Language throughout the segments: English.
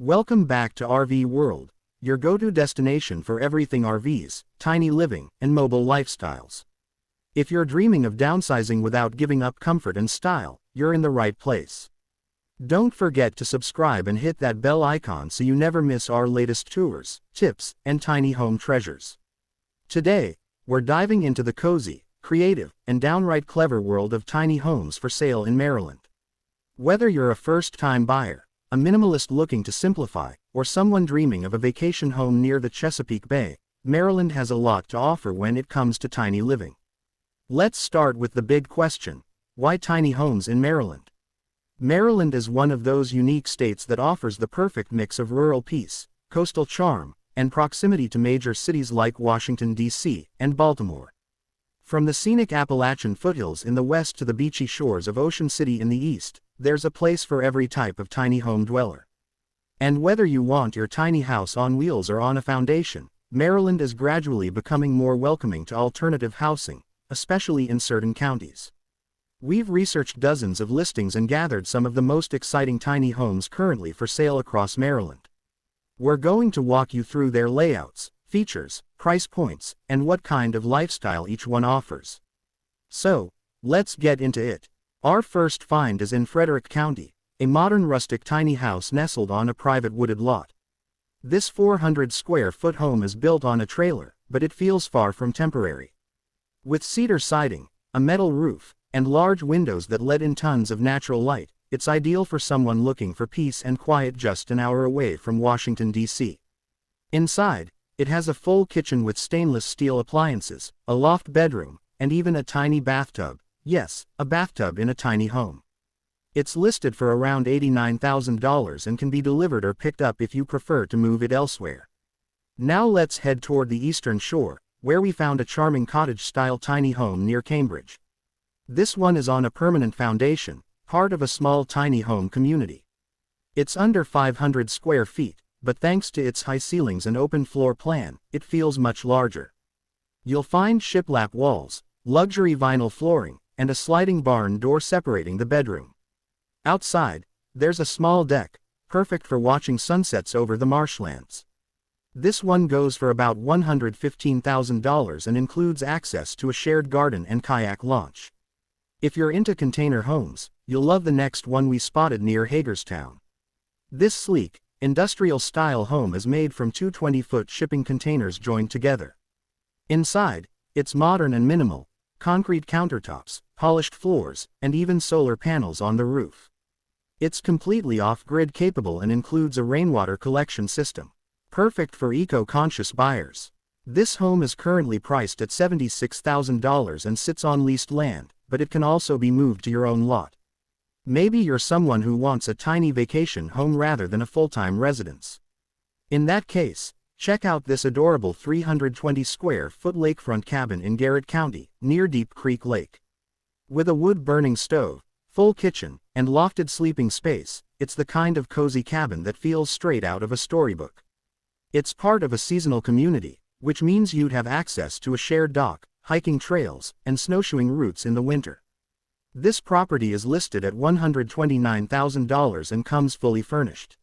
Welcome back to RV World, your go-to destination for everything RVs, tiny living, and mobile lifestyles. If you're dreaming of downsizing without giving up comfort and style, you're in the right place. Don't forget to subscribe and hit that bell icon so you never miss our latest tours, tips, and tiny home treasures. Today, we're diving into the cozy, creative, and downright clever world of tiny homes for sale in Maryland. Whether you're a first-time buyer, a minimalist looking to simplify, or someone dreaming of a vacation home near the Chesapeake Bay, Maryland has a lot to offer when it comes to tiny living. Let's start with the big question: why tiny homes in Maryland? Maryland is one of those unique states that offers the perfect mix of rural peace, coastal charm, and proximity to major cities like Washington, D.C., and Baltimore. From the scenic Appalachian foothills in the west to the beachy shores of Ocean City in the east, there's a place for every type of tiny home dweller. And whether you want your tiny house on wheels or on a foundation, Maryland is gradually becoming more welcoming to alternative housing, especially in certain counties. We've researched dozens of listings and gathered some of the most exciting tiny homes currently for sale across Maryland. We're going to walk you through their layouts, features, price points, and what kind of lifestyle each one offers. So, let's get into it. Our first find is in Frederick County, a modern rustic tiny house nestled on a private wooded lot. This 400-square-foot home is built on a trailer, but it feels far from temporary. With cedar siding, a metal roof, and large windows that let in tons of natural light, it's ideal for someone looking for peace and quiet just an hour away from Washington, D.C. Inside, it has a full kitchen with stainless steel appliances, a loft bedroom, and even a tiny bathtub. Yes, a bathtub in a tiny home. It's listed for around $89,000 and can be delivered or picked up if you prefer to move it elsewhere. Now let's head toward the Eastern Shore, where we found a charming cottage-style tiny home near Cambridge. This one is on a permanent foundation, part of a small tiny home community. It's under 500 square feet, but thanks to its high ceilings and open floor plan, it feels much larger. You'll find shiplap walls, luxury vinyl flooring, and a sliding barn door separating the bedroom. Outside, there's a small deck, perfect for watching sunsets over the marshlands. This one goes for about $115,000 and includes access to a shared garden and kayak launch. If you're into container homes, you'll love the next one we spotted near Hagerstown. This sleek, industrial-style home is made from two 20-foot shipping containers joined together. Inside, it's modern and minimal: concrete countertops, polished floors, and even solar panels on the roof. It's completely off-grid capable and includes a rainwater collection system, perfect for eco-conscious buyers. This home is currently priced at $76,000 and sits on leased land, but it can also be moved to your own lot. Maybe you're someone who wants a tiny vacation home rather than a full-time residence. In that case, check out this adorable 320-square-foot lakefront cabin in Garrett County, near Deep Creek Lake. With a wood-burning stove, full kitchen, and lofted sleeping space, it's the kind of cozy cabin that feels straight out of a storybook. It's part of a seasonal community, which means you'd have access to a shared dock, hiking trails, and snowshoeing routes in the winter. This property is listed at $129,000 and comes fully furnished.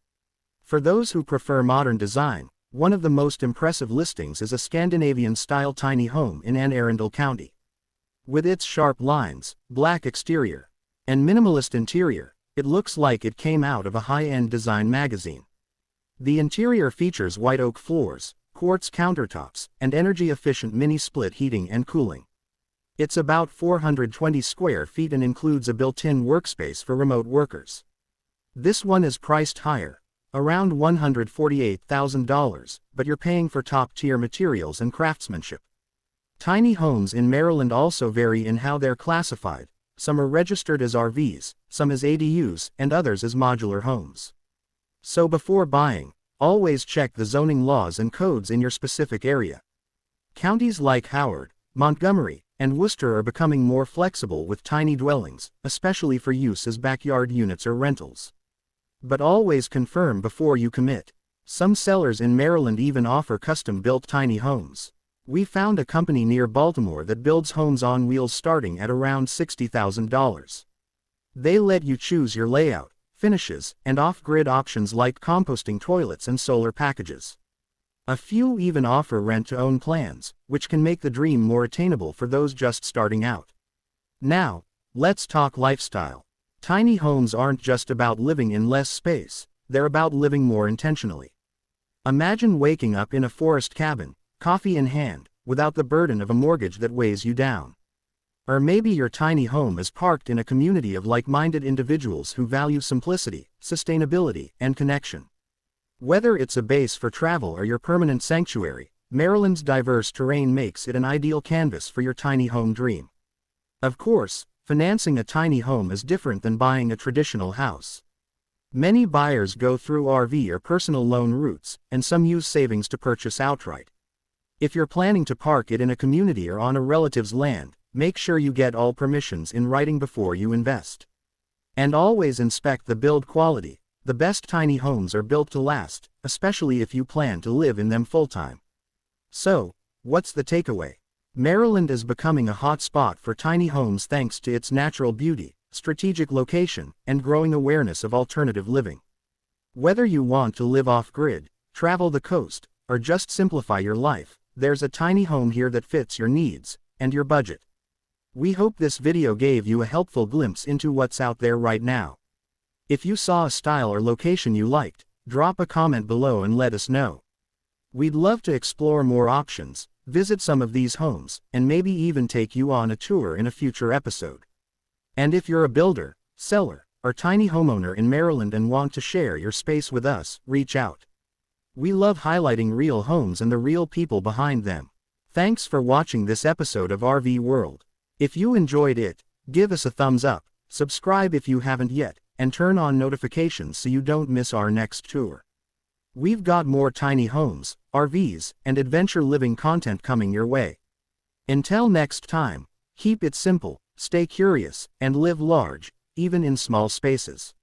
For those who prefer modern design, one of the most impressive listings is a Scandinavian-style tiny home in Arundel County. With its sharp lines, black exterior, and minimalist interior, it looks like it came out of a high-end design magazine. The interior features white oak floors, quartz countertops, and energy-efficient mini-split heating and cooling. It's about 420 square feet and includes a built-in workspace for remote workers. This one is priced higher, around $148,000, but you're paying for top-tier materials and craftsmanship. Tiny homes in Maryland also vary in how they're classified. Some are registered as RVs, some as ADUs, and others as modular homes. So before buying, always check the zoning laws and codes in your specific area. Counties like Howard, Montgomery, and Worcester are becoming more flexible with tiny dwellings, especially for use as backyard units or rentals. But always confirm before you commit. Some sellers in Maryland even offer custom-built tiny homes. We found a company near Baltimore that builds homes on wheels starting at around $60,000. They let you choose your layout, finishes, and off-grid options like composting toilets and solar packages. A few even offer rent-to-own plans, which can make the dream more attainable for those just starting out. Now, let's talk lifestyle. Tiny homes aren't just about living in less space, they're about living more intentionally. Imagine waking up in a forest cabin, coffee in hand, without the burden of a mortgage that weighs you down. Or maybe your tiny home is parked in a community of like-minded individuals who value simplicity, sustainability, and connection. Whether it's a base for travel or your permanent sanctuary, Maryland's diverse terrain makes it an ideal canvas for your tiny home dream. Of course, financing a tiny home is different than buying a traditional house. Many buyers go through RV or personal loan routes, and some use savings to purchase outright. If you're planning to park it in a community or on a relative's land, make sure you get all permissions in writing before you invest. And always inspect the build quality. The best tiny homes are built to last, especially if you plan to live in them full-time. So, what's the takeaway? Maryland is becoming a hot spot for tiny homes thanks to its natural beauty, strategic location, and growing awareness of alternative living. Whether you want to live off-grid, travel the coast, or just simplify your life, there's a tiny home here that fits your needs and your budget. We hope this video gave you a helpful glimpse into what's out there right now. If you saw a style or location you liked, drop a comment below and let us know. We'd love to explore more options, visit some of these homes, and maybe even take you on a tour in a future episode. And if you're a builder, seller, or tiny homeowner in Maryland and want to share your space with us, reach out. We love highlighting real homes and the real people behind them. Thanks for watching this episode of RV World. If you enjoyed it, give us a thumbs up, subscribe if you haven't yet, and turn on notifications so you don't miss our next tour. We've got more tiny homes, RVs, and adventure living content coming your way. Until next time, keep it simple, stay curious, and live large, even in small spaces.